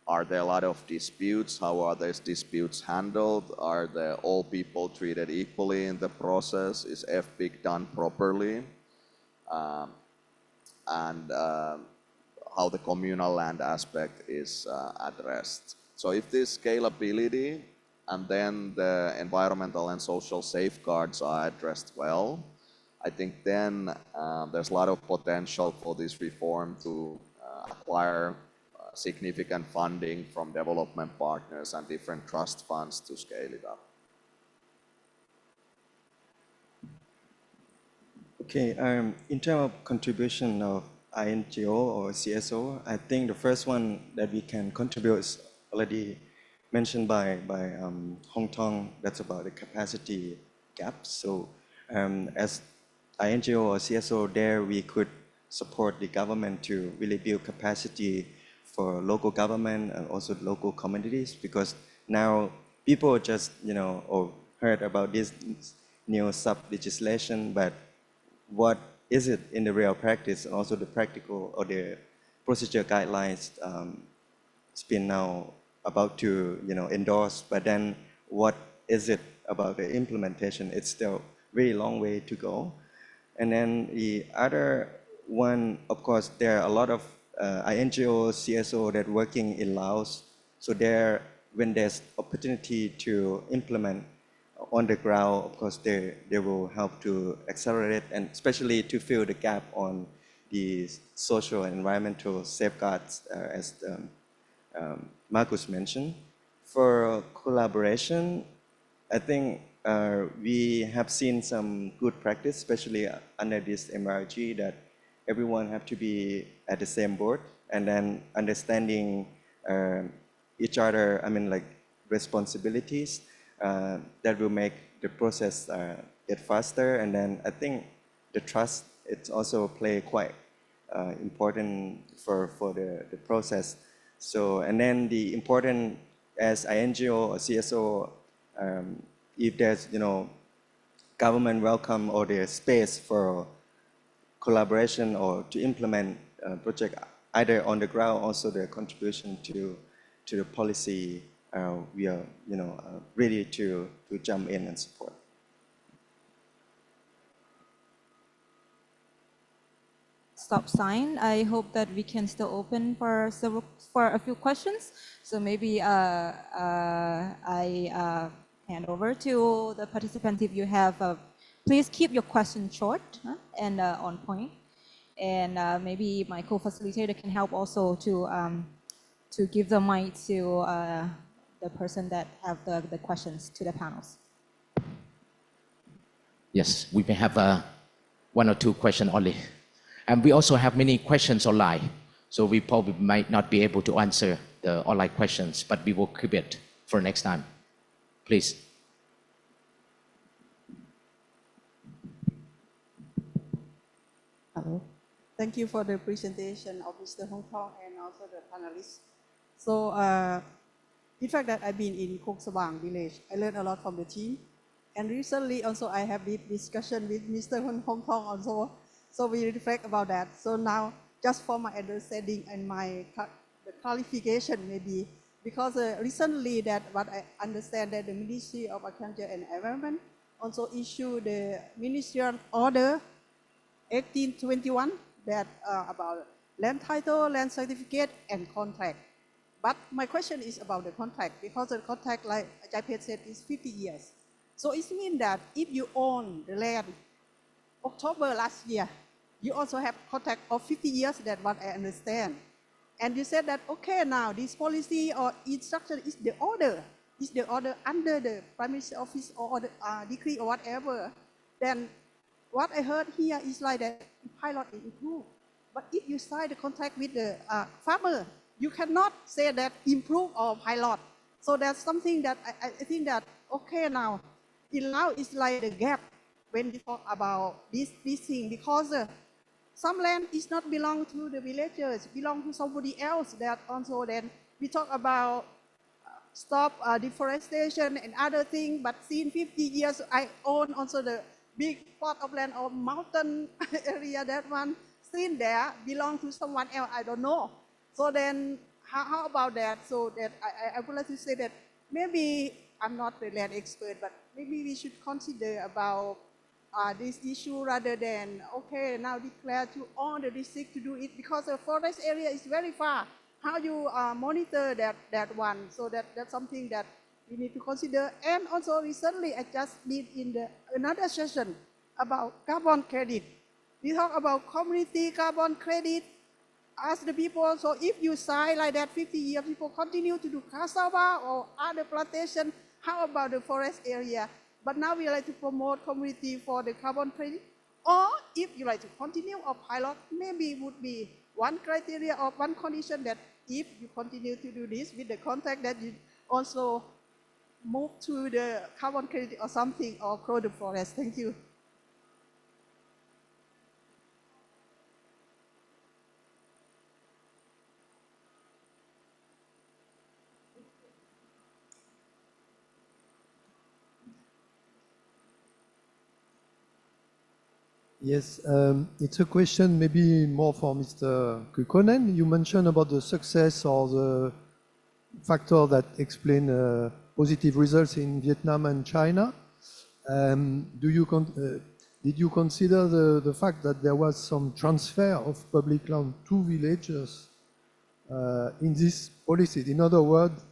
Are there a lot of disputes? How are these disputes handled? Are all people treated equally in the process? Is FPIC done properly? And how the communal land aspect is addressed. So if this scalability and then the environmental and social safeguards are addressed well, I think then there's a lot of potential for this reform to acquire significant funding from development partners and different trust funds to scale it up. Okay, in terms of contribution of INGO or CSO, I think the first one that we can contribute is already mentioned by Hongthong. That's about the capacity gaps. So as INGO or CSO there, we could support the government to really build capacity for local government and also local communities, because now people just, or heard about this new sub-legislation, but what is it in the real practice, and also the practical or the procedure guidelines it's been now about to endorse, but then what is it about the implementation? It's still very long way to go. And then the other one, of course, there are a lot of INGO, CSO that working in Laos. So there, when there's opportunity to implement on the ground, of course, they will help to accelerate and especially to fill the gap on the social and environmental safeguards, as Markus mentioned. For collaboration, I think we have seen some good practice, especially under this MRG, that everyone have to be at the same board and then understanding each other, responsibilities. That will make the process get faster. And then I think the trust, it's also play quite important for the process. So, and then the important as INGO or CSO, if there's, government welcome or there's space for collaboration or to implement project either on the ground, also the contribution to the policy, we are ready to jump in and support. Stop sign. I hope that we can still open for a few questions. So maybe I hand over to the participants. If you have, please keep your question short and on point. And maybe my co-facilitator can help also to to give the mic to the person that have the questions to the panels. Yes, we may have one or two questions only. And we also have many questions online. So we probably might not be able to answer the online questions, but we will keep it for next time. Please. Hello. Thank you for the presentation of Mr. Hongthong and also the panelists. So, in fact, that I've been in Khouangvichit village, I learned a lot from the team. And recently also I have this discussion with Mr. Hongthong also. So we reflect about that. So now, just for my understanding and the clarification maybe, because recently that what I understand that the Ministry of Agriculture and Environment also issued the Ministerial Order 1821 that about land title, land certificate, and contract. But my question is about the contract, because the contract, like Chaipheth said, is 50 years. So it means that if you own the land, October last year, you also have contract of 50 years, that's what I understand. And you said that, okay, now this policy or instruction is the order under the Prime Minister's office or the decree or whatever. Then what I heard here is like that pilot is improved. But if you sign the contract with the farmer, you cannot say that improve or pilot. So that's something that I think that, okay, now, in Laos it's like the gap when we talk about this thing, because some land is not belong to the villagers, belong to somebody else. That also then we talk about stop deforestation and other things, but since 50 years I own also the big plot of land or mountain area, that one still there belong to someone else, I don't know. So then how about that? So that I would like to say that maybe I'm not the land expert, but maybe we should consider about this issue rather than, okay, now declare to all the district to do it, because the forest area is very far. How you monitor that one? So that's something that we need to consider. And also recently, I just been in another session about carbon credit. We talk about community carbon credit. Ask the people, so if you sign like that 50 years, people continue to do cassava or other plantation, how about the forest area? But now we like to promote community for the carbon credit. Or if you like to continue or pilot, maybe it would be one criteria or one condition that if you continue to do this with the contract, that you also move to the carbon credit or something, or grow the forest. Thank you. Yes, it's a question maybe more for Mr. Kukkonen. You mentioned about the success or the factor that explain positive results in Vietnam and China. Did you consider the fact that there was some transfer of public land to villagers in this policy? In other words,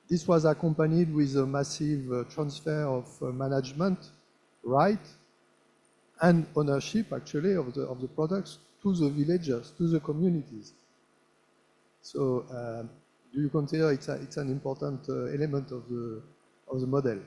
this was accompanied with a massive transfer of management, right? And ownership, actually, of the products to the villagers, to the communities. So, do you consider it's an important element of the model?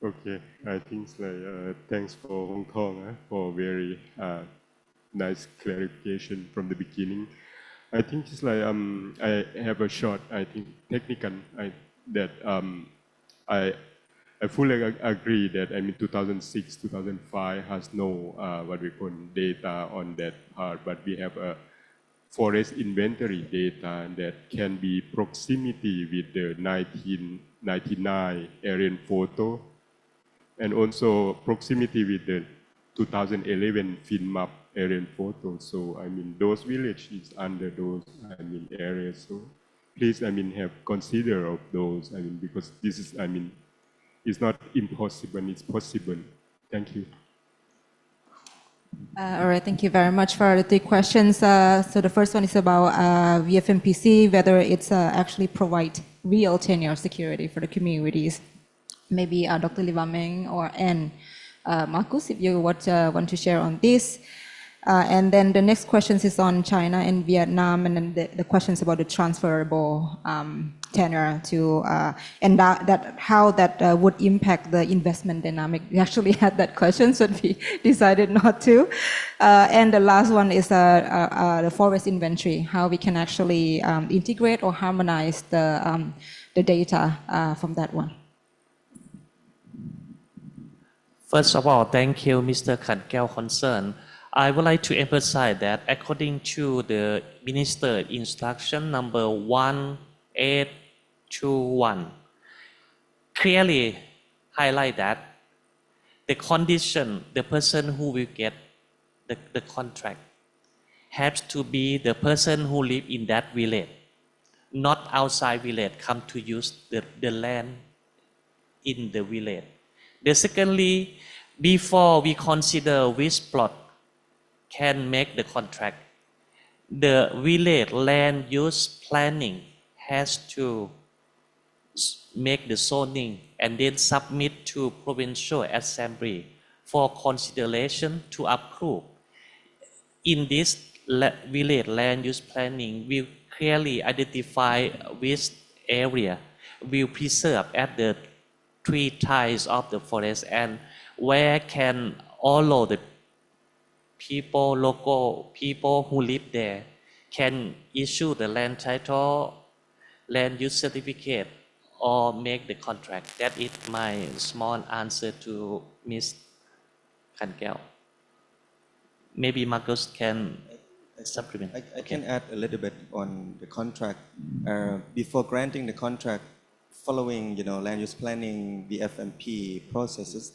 Okay, I think like thanks for Hongthong for very nice clarification from the beginning. I think it's like I have a short, I think technical that I fully agree that 2006 2005 has no what we call data on that part, but we have a forest inventory data that can be proximity with the 1999 aerial photo, and also proximity with the 2011 field map aerial photo. So those villages under those areas. So please have consider of those. Because this is it's not impossible. It's possible. Thank you. All right, thank you very much for the three questions. So the first one is about VFMPC, whether it's actually provide real tenure security for the communities. Maybe Dr. Leevameng or Markus, if you want to share on this. And then the next questions is on China and Vietnam, and then the questions about the transferable tenure to and that how that would impact the investment dynamic. We actually had that question, so we decided not to. And the last one is the forest inventory, how we can actually integrate or harmonize the data from that one. First of all, thank you, Mr. Khankeo's concern. I would like to emphasize that according to the Minister Instruction number 1821, clearly highlight that the condition, the person who will get the contract has to be the person who live in that village, not outside village come to use the land in the village. Secondly, before we consider which plot can make the contract, the village land use planning has to make the zoning and then submit to provincial assembly for consideration to approve. In this village land use planning, we clearly identify which area will preserve at the three types of the forest and where can all of the people, local people who live there can issue the land title, land use certificate, or make the contract. That is my small answer to Ms. Khankeo. Maybe Markus can supplement. I can add a little bit on the contract. Before granting the contract, following land use planning, the FMP processes,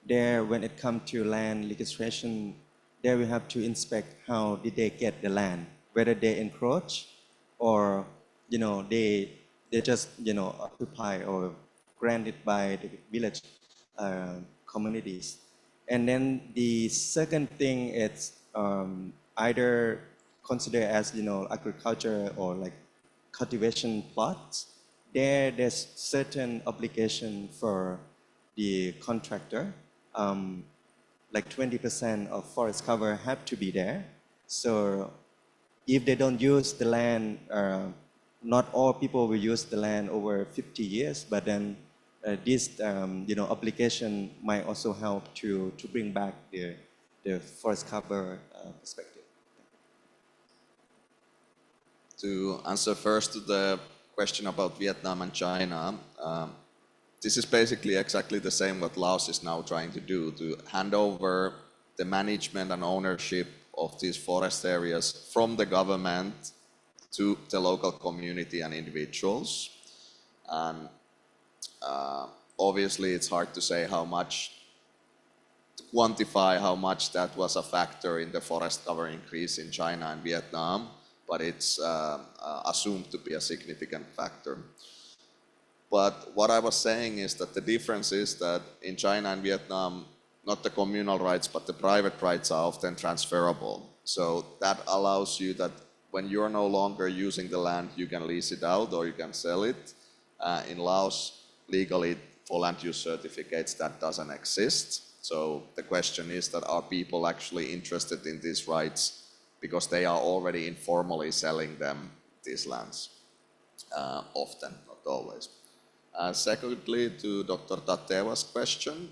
there when it comes to land legislation, there we have to inspect how did they get the land, whether they encroach or they just occupy or granted by the village communities. And then the second thing is either considered as agriculture or like cultivation plots. There's certain obligation for the contractor. Like 20% of forest cover have to be there. So if they don't use the land, not all people will use the land over 50 years, but then this obligation might also help to bring back the forest cover perspective. To answer first to the question about Vietnam and China, this is basically exactly the same what Laos is now trying to do, to hand over the management and ownership of these forest areas from the government to the local community and individuals. And obviously it's hard to say how much, to quantify how much that was a factor in the forest cover increase in China and Vietnam, but it's assumed to be a significant factor. But what I was saying is that the difference is that in China and Vietnam, not the communal rights, but the private rights are often transferable. So that allows you that when you're no longer using the land, you can lease it out or you can sell it. In Laos, legally, for land use certificates, that doesn't exist. So the question is that are people actually interested in these rights because they are already informally selling them, these lands, often, not always. Secondly, to Dr. Tatewa's question,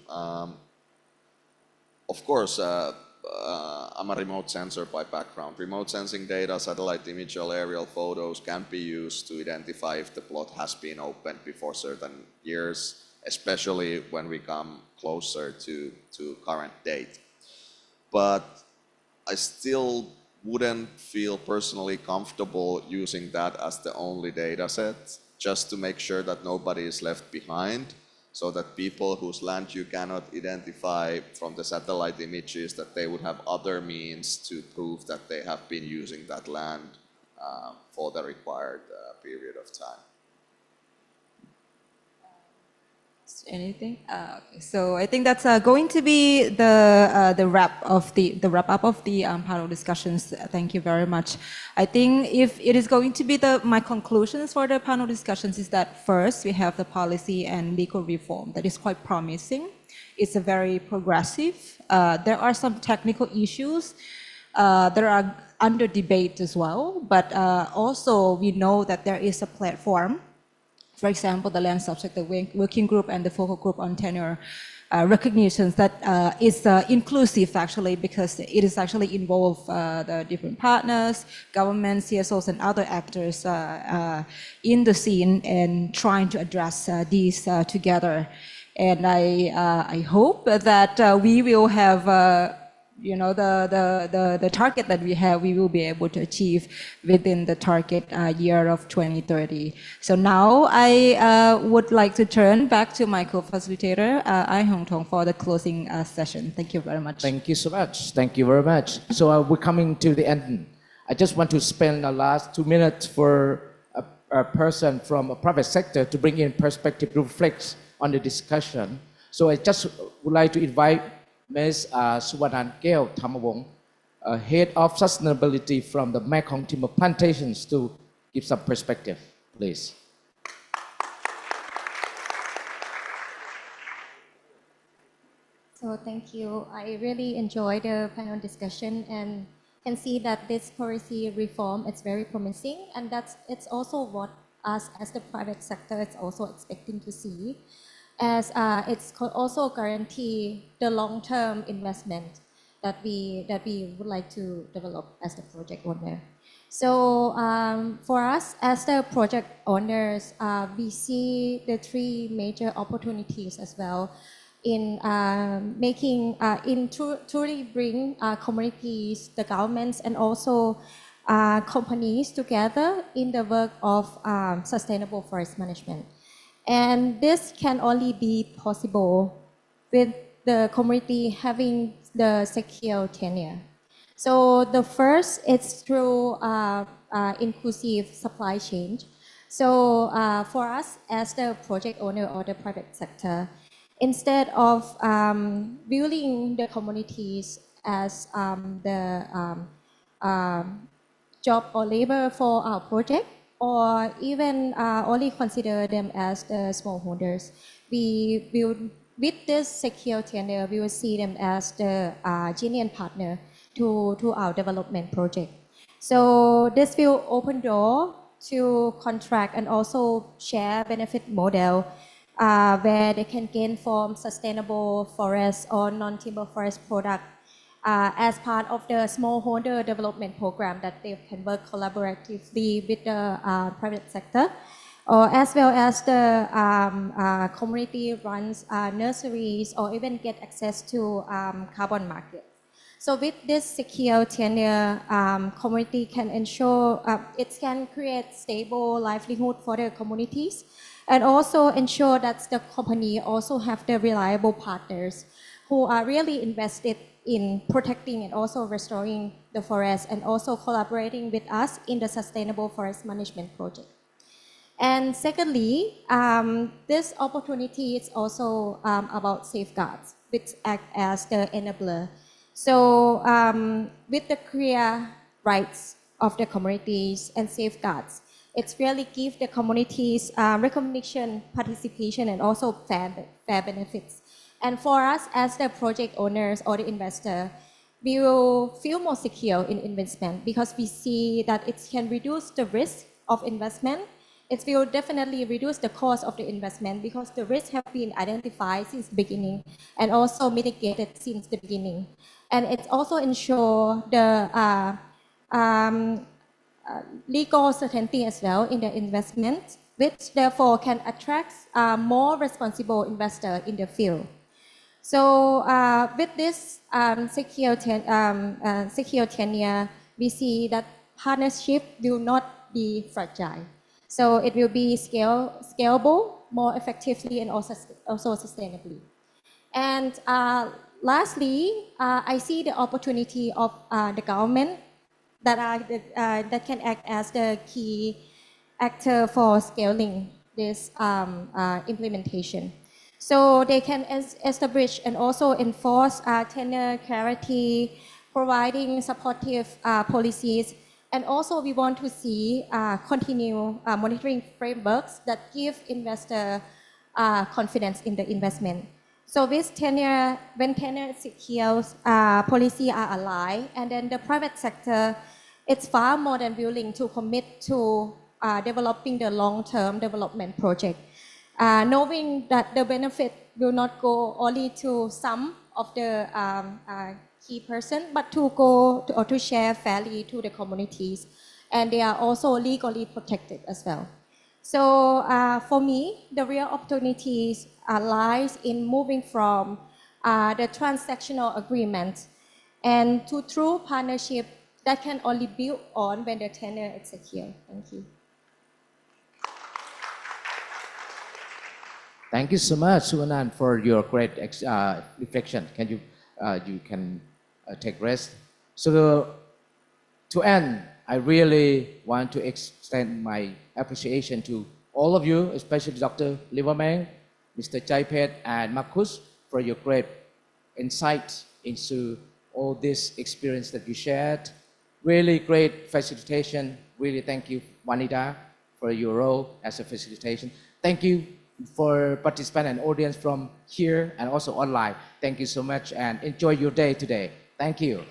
of course, I'm a remote sensor by background. Remote sensing data, satellite imagery, aerial photos can be used to identify if the plot has been opened before certain years, especially when we come closer to current date. But I still wouldn't feel personally comfortable using that as the only data set, just to make sure that nobody is left behind, so that people whose land you cannot identify from the satellite images, that they would have other means to prove that they have been using that land for the required period of time. Anything? Okay. So I think that's going to be the wrap up of the panel discussions. Thank you very much. I think if it is going to be my conclusions for the panel discussions is that first we have the policy and legal reform that is quite promising. It's a very progressive. There are some technical issues that are under debate as well, but also we know that there is a platform. For example, the Land Subsector Working Group and the Focal Group on Tenure recognitions that is inclusive actually because it is actually involve the different partners, governments, CSOs and other actors in the scene and trying to address these together. And I hope that we will have the target that we will be able to achieve within the target year of 2030. So now I would like to turn back to my co-facilitator, Hongthong, for the closing session. Thank you very much. Thank you so much. Thank you very much. So we're coming to the end. I just want to spend the last 2 minutes for a person from a private sector to bring in perspective to reflect on the discussion. So I just would like to invite Ms. Suwanan Keo Thamawong, Head of Sustainability from the Mekong Timber Plantations, to give some perspective, please. So thank you. I really enjoyed the panel discussion and can see that this policy reform is very promising, and it's also what us as the private sector is also expecting to see, as it's also guarantee the long-term investment that we would like to develop as the project owner. So for us as the project owners, we see the 3 major opportunities as well in truly bring communities, the governments, and also companies together in the work of sustainable forest management. And this can only be possible with the community having the secure tenure. So the first is through inclusive supply chain. So for us as the project owner or the private sector, instead of building the communities as the job or labor for our project, or even only consider them as the smallholders, we will, with this secure tenure, we will see them as the genuine partner to our development project. So this will open door to contract and also share benefit model where they can gain from sustainable forest or non-timber forest product as part of the smallholder development program that they can work collaboratively with the private sector, or as well as the community runs nurseries or even get access to carbon market. So with this secure tenure, community can ensure it can create stable livelihood for the communities, and also ensure that the company also have the reliable partners who are really invested in protecting and also restoring the forest, and also collaborating with us in the sustainable forest management project. And secondly, this opportunity is also about safeguards, which act as the enabler. So with the clear rights of the communities and safeguards, it's really give the communities recognition, participation, and also fair benefits. And for us as the project owners or the investor, we will feel more secure in investment because we see that it can reduce the risk of investment. It will definitely reduce the cost of the investment because the risks have been identified since the beginning and also mitigated since the beginning. And it also ensures the legal certainty as well in the investment, which therefore can attract more responsible investors in the field. So with this secure tenure, we see that partnership will not be fragile. So it will be scalable more effectively and also sustainably. And lastly, I see the opportunity of the government that can act as the key actor for scaling this implementation. So they can establish and also enforce tenure clarity, providing supportive policies. And also we want to see continue monitoring frameworks that give investor confidence in the investment. So with tenure, when tenure secures, policy are aligned, and then the private sector, it's far more than willing to commit to developing the long-term development project. Knowing that the benefit will not go only to some of the key person, but to go to, or to share fairly to the communities. And they are also legally protected as well. So for me, the real opportunities lies in moving from the transactional agreement and to true partnership that can only build on when the tenure is secure. Thank you. Thank you so much, Suvanan, for your great reflection. Can you can take rest. So to end, I really want to extend my appreciation to all of you, especially Dr. Leevameng, Mr. Chaipheth, and Markus, for your great insight into all this experience that you shared. Really great facilitation. Really thank you, Vanida, for your role as a facilitation. Thank you for participants and audience from here and also online. Thank you so much and enjoy your day today. Thank you.